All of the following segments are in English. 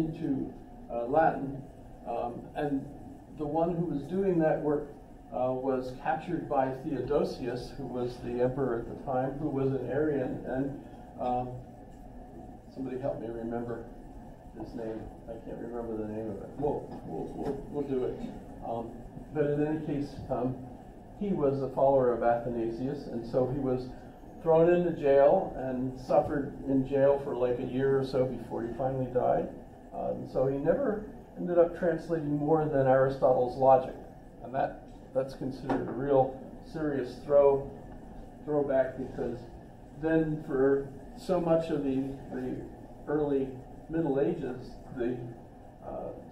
into Latin, and the one who was doing that work was captured by Theodosius, who was the emperor at the time, who was an Arian, and somebody help me remember his name. I can't remember the name of it. We'll do it. But in any case, he was a follower of Athanasius, and so he was thrown into jail and suffered in jail for like a year or so before he finally died. So he never ended up translating more than Aristotle's Logic, and that's considered a real serious throwback, because then for so much of the early Middle Ages, the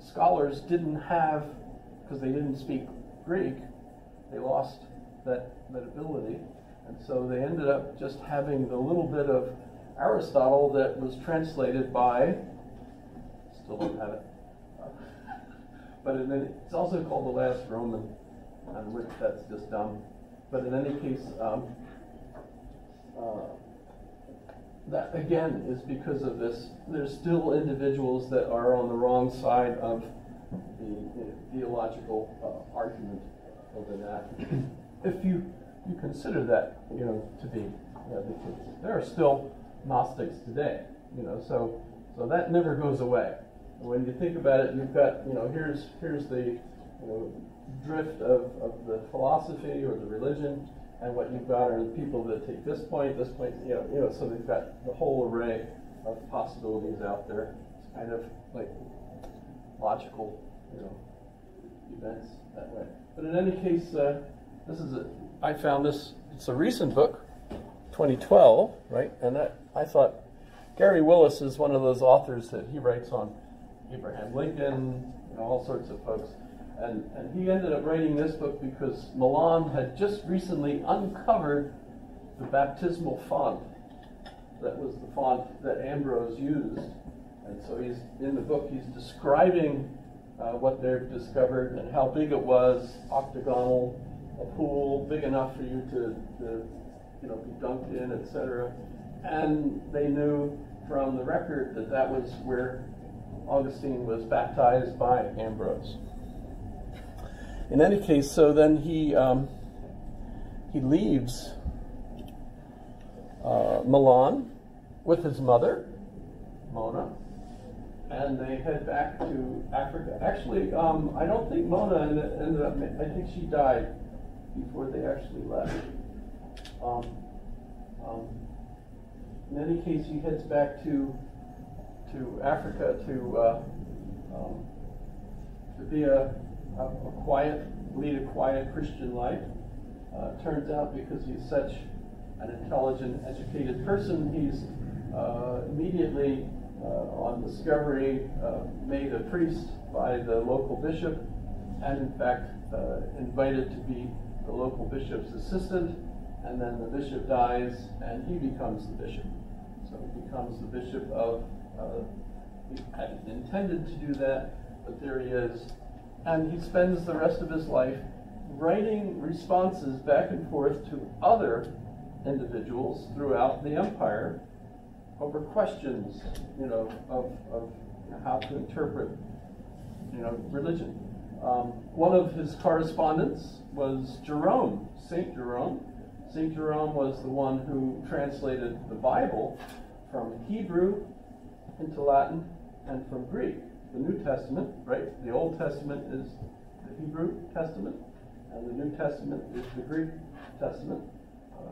scholars didn't have, because they didn't speak Greek, they lost that ability, and so they ended up just having the little bit of Aristotle that was translated by, still don't have it, but it's also called the Last Roman, and which that's just dumb. But in any case, that again is because of this. There's still individuals that are on the wrong side of the theological argument over that. If you consider that, to be, there are still Gnostics today, so that never goes away. When you think about it, you've got, here's the drift of the philosophy or the religion, and what you've got are the people that take this point, so they've got the whole array of possibilities out there. It's kind of like logical, events that way. But in any case, I found this, it's a recent book, 2012, right? And I thought, Gary Willis is one of those authors that he writes on Abraham Lincoln, all sorts of folks. And he ended up writing this book because Milan had just recently uncovered the baptismal font. That was the font that Ambrose used. And so in the book, he's describing what they've discovered and how big it was, octagonal, a pool big enough for you to be dunked in, etc. And they knew from the record that was where Augustine was baptized by Ambrose. In any case, so then he leaves Milan with his mother, Mona, and they head back to Africa. Actually, I don't think Mona ended up, I think she died before they actually left. In any case, he heads back to Africa to be lead a quiet Christian life. Turns out, because he's such an intelligent, educated person, he's immediately, on discovery, made a priest by the local bishop, and in fact invited to be the local bishop's assistant, and then the bishop dies, and he becomes the bishop. So he becomes the bishop of, he hadn't intended to do that, but there he is. And he spends the rest of his life writing responses back and forth to other individuals throughout the empire over questions, of how to interpret, religion. One of his correspondents was Jerome, St. Jerome. St. Jerome was the one who translated the Bible from Hebrew into Latin and from Greek. The New Testament, right? The Old Testament is the Hebrew Testament, and the New Testament is the Greek Testament.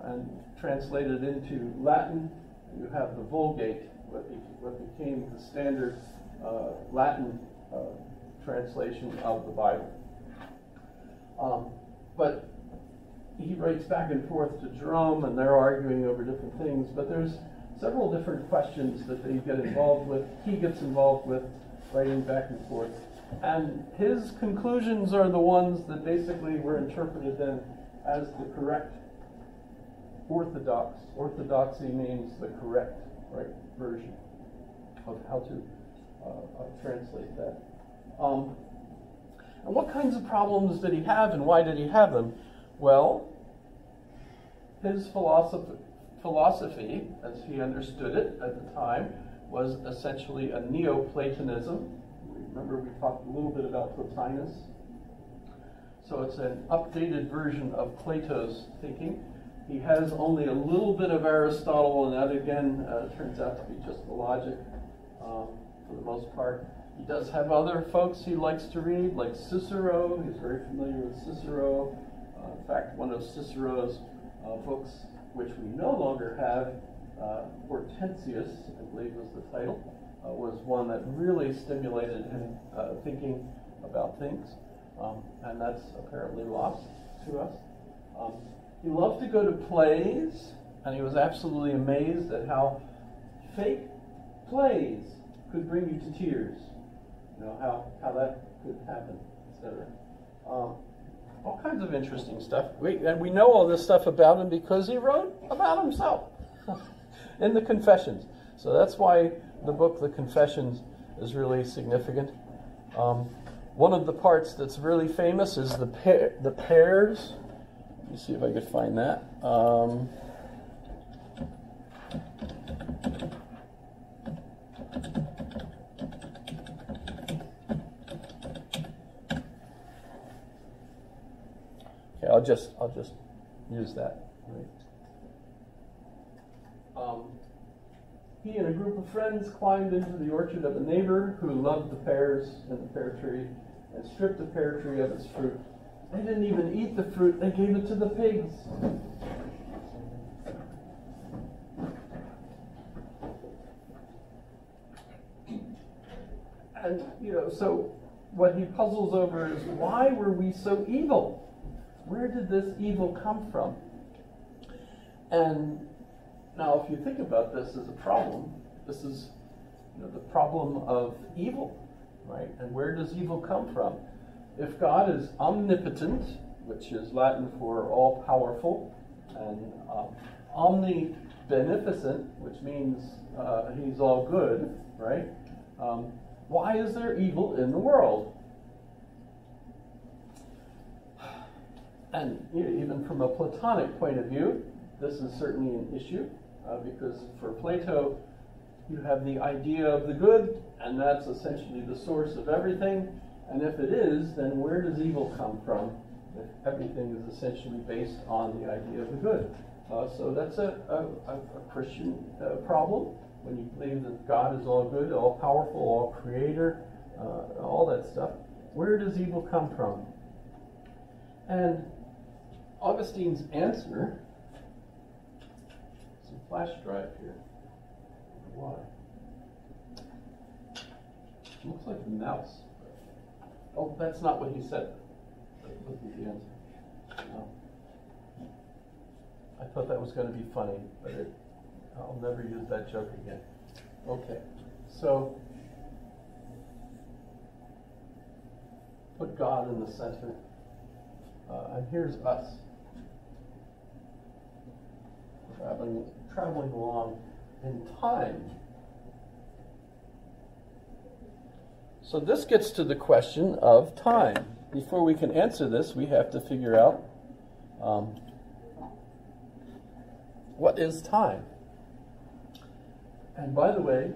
And translated into Latin, you have the Vulgate, what became the standard Latin translation of the Bible. But he writes back and forth to Jerome, and they're arguing over different things, but there's several different questions that they get involved with. He gets involved with, writing back and forth. And his conclusions are the ones that basically were interpreted then as the correct orthodox. Orthodoxy means the correct, right, version of how to translate that. And what kinds of problems did he have, and why did he have them? Well, his philosophy, as he understood it at the time, was essentially a Neoplatonism. Remember we talked a little bit about Plotinus. So it's an updated version of Plato's thinking. He has only a little bit of Aristotle, and that again turns out to be just the logic for the most part. He does have other folks he likes to read, like Cicero. He's very familiar with Cicero. In fact, one of Cicero's books, which we no longer have, Hortensius, I believe was the title, was one that really stimulated him thinking about things. And that's apparently lost to us. He loved to go to plays, and he was absolutely amazed at how fake plays could bring you to tears. You know, how that could happen, etc. All kinds of interesting stuff. And we know all this stuff about him because he wrote about himself in the Confessions. So that's why the book, The Confessions, is really significant. One of the parts that's really famous is the pairs. Let me see if I could find that. Okay, I'll just use that. Right. He and a group of friends climbed into the orchard of a neighbor who loved the pears in the pear tree and stripped the pear tree of its fruit. They didn't even eat the fruit, they gave it to the pigs. And, you know, so what he puzzles over is, why were we so evil? Where did this evil come from? And now, if you think about this as a problem, this is, you know, the problem of evil, right? And where does evil come from? If God is omnipotent, which is Latin for all-powerful, and omnibeneficent, which means he's all good, right? Why is there evil in the world? And you know, even from a Platonic point of view, this is certainly an issue, because for Plato, you have the idea of the good, and that's essentially the source of everything. And if it is, then where does evil come from if everything is essentially based on the idea of the good? So that's a Christian problem. When you believe that God is all good, all powerful, all creator, all that stuff, where does evil come from? And Augustine's answer, some flash drive here. Why? Looks like a mouse. Oh, that's not what he said. That wasn't the answer. No. I thought that was going to be funny, but I'll never use that joke again. Okay, so put God in the center. And here's us traveling along in time. So this gets to the question of time. Before we can answer this, we have to figure out what is time. And by the way,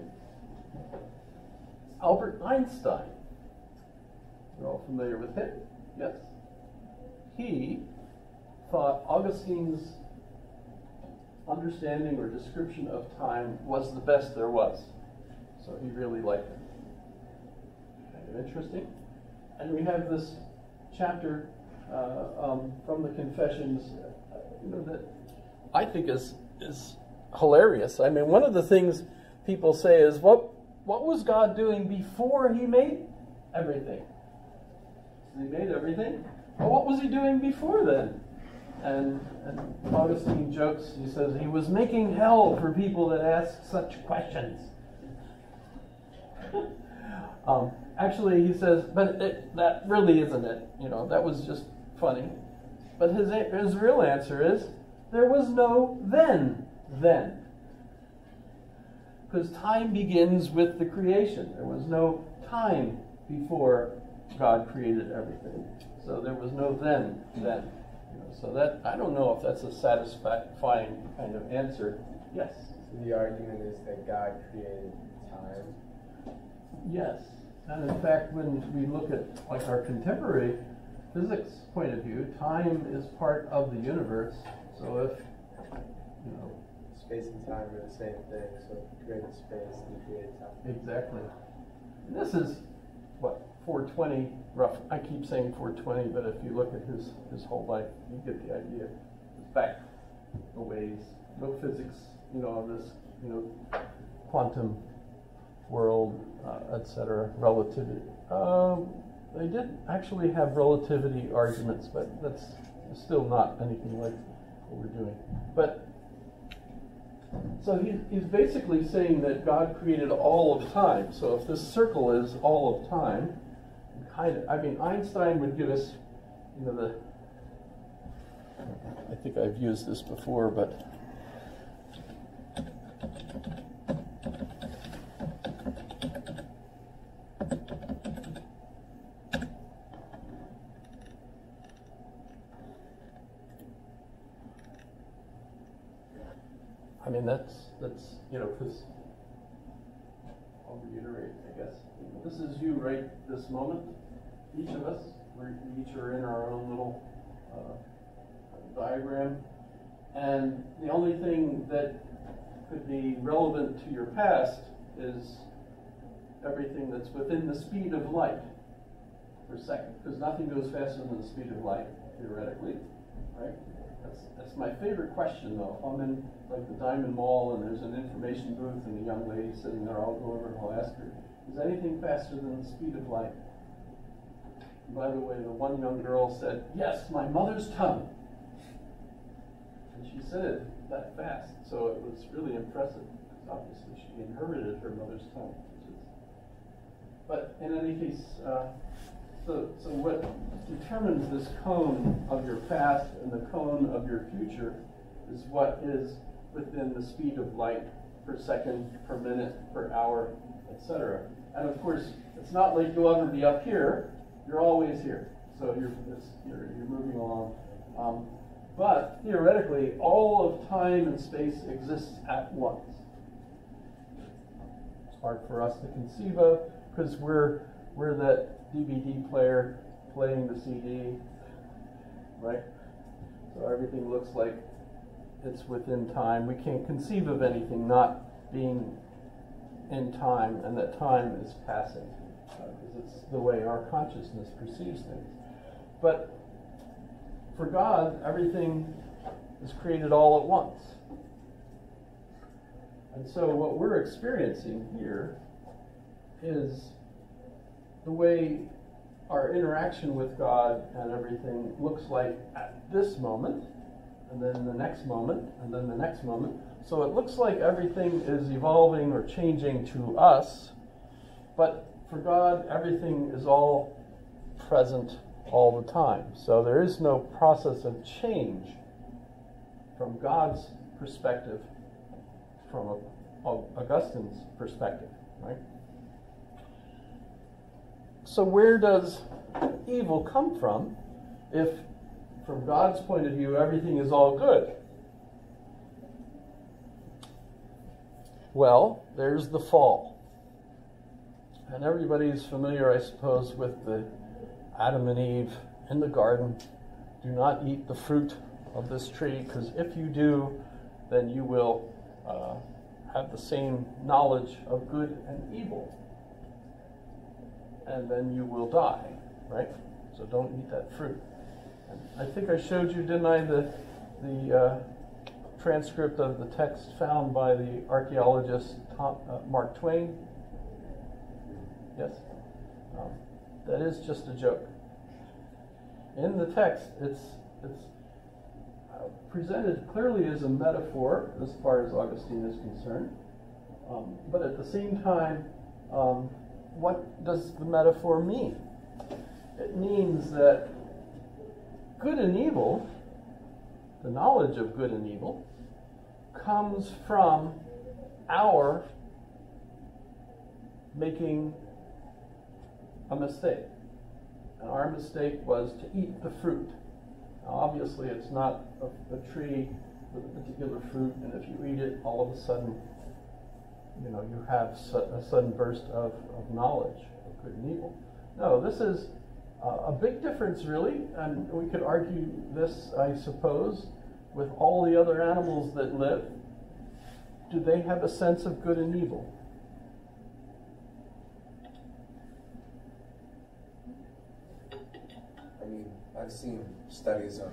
Albert Einstein, you're all familiar with him, yes? He thought Augustine's understanding or description of time was the best there was. So he really liked it. Kind of interesting. And we have this chapter from the Confessions, that I think is hilarious. I mean, one of the things people say is, what was God doing before he made everything? He made everything. Well, what was he doing before then? And Augustine jokes, he says, he was making hell for people that ask such questions. Actually, he says, but that really isn't it. That was just funny. But his real answer is, there was no then. Because time begins with the creation. There was no time before God created everything. So there was no then. So that, I don't know if that's a satisfying kind of answer. Yes? So the argument is that God created time. Yes, and in fact, when we look at like our contemporary physics point of view, time is part of the universe. So if, you know, Space and time are the same thing, so create space and create time. exactly. And this is what 420 rough. I keep saying 420, but if you look at his whole life, you get the idea. It's back a ways. No physics, you know, this, you know, quantum world, etc. Relativity. They did actually have relativity arguments, but that's still not anything like what we're doing. But so he's basically saying that God created all of time. So if this circle is all of time, I mean, Einstein would give us, you know, I think I've used this before, but I mean, that's you know, because I'll reiterate, I guess. This is you right this moment. Each of us, we each are in our own little diagram. And the only thing that could be relevant to your past is everything that's within the speed of light per second. Because nothing goes faster than the speed of light, theoretically, right? That's my favorite question, though. If I'm in like the Diamond Mall and there's an information booth and a young lady sitting there, I'll go over and I'll ask her, is anything faster than the speed of light? And by the way, the one young girl said, yes, my mother's tongue. And she said it that fast, so it was really impressive. Because obviously she inherited her mother's tongue. But in any case, so what determines this cone of your past and the cone of your future is what is within the speed of light per second, per minute, per hour, etc. And of course, it's not like you'll ever be up here. You're always here. So you're moving along. But theoretically, all of time and space exists at once. It's hard for us to conceive of because we're that DVD player playing the CD, right? So everything looks like it's within time. We can't conceive of anything not being in time, and that time is passing, because it's the way our consciousness perceives things. But for God, everything is created all at once. And so what we're experiencing here is the way our interaction with God and everything looks like at this moment, and then the next moment, and then the next moment. So it looks like everything is evolving or changing to us, but for God, everything is all present all the time. So there is no process of change from God's perspective, from Augustine's perspective, right? So where does evil come from if, from God's point of view, everything is all good? Well, there's the fall. And everybody's familiar, I suppose, with the Adam and Eve in the garden. Do not eat the fruit of this tree, because if you do, then you will have the same knowledge of good and evil. And then you will die, right? So don't eat that fruit. And I think I showed you, didn't I, the transcript of the text found by the archaeologist Mark Twain? Yes? That is just a joke. In the text, it's presented clearly as a metaphor as far as Augustine is concerned. But at the same time, what does the metaphor mean? It means that good and evil, the knowledge of good and evil, comes from our making a mistake. And our mistake was to eat the fruit. Now, obviously, it's not a tree with a particular fruit, and if you eat it, all of a sudden you have a sudden burst of knowledge of good and evil. No, this is a big difference, really, and we could argue this, I suppose, with all the other animals that live. Do they have a sense of good and evil? I mean, I've seen studies of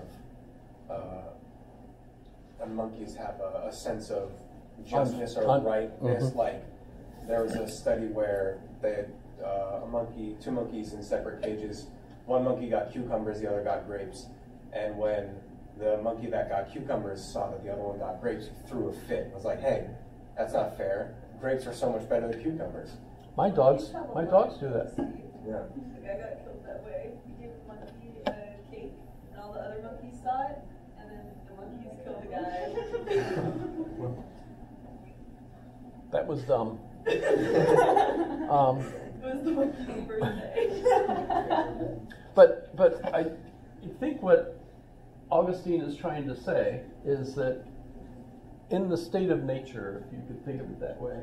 monkeys have a sense of justice or rightness. Mm-hmm. Like, there was a study where they had two monkeys in separate cages. One monkey got cucumbers, the other got grapes. And when the monkey that got cucumbers saw that the other one got grapes, he threw a fit. It was like, hey, that's not fair. Grapes are so much better than cucumbers. My dogs do that. Yeah. The guy got killed that way. He gave the monkey a cake, and all the other monkeys saw it, and then the monkeys killed the guy. That was dumb. It was the monkey's birthday. But I think what Augustine is trying to say is that in the state of nature, if you could think of it that way,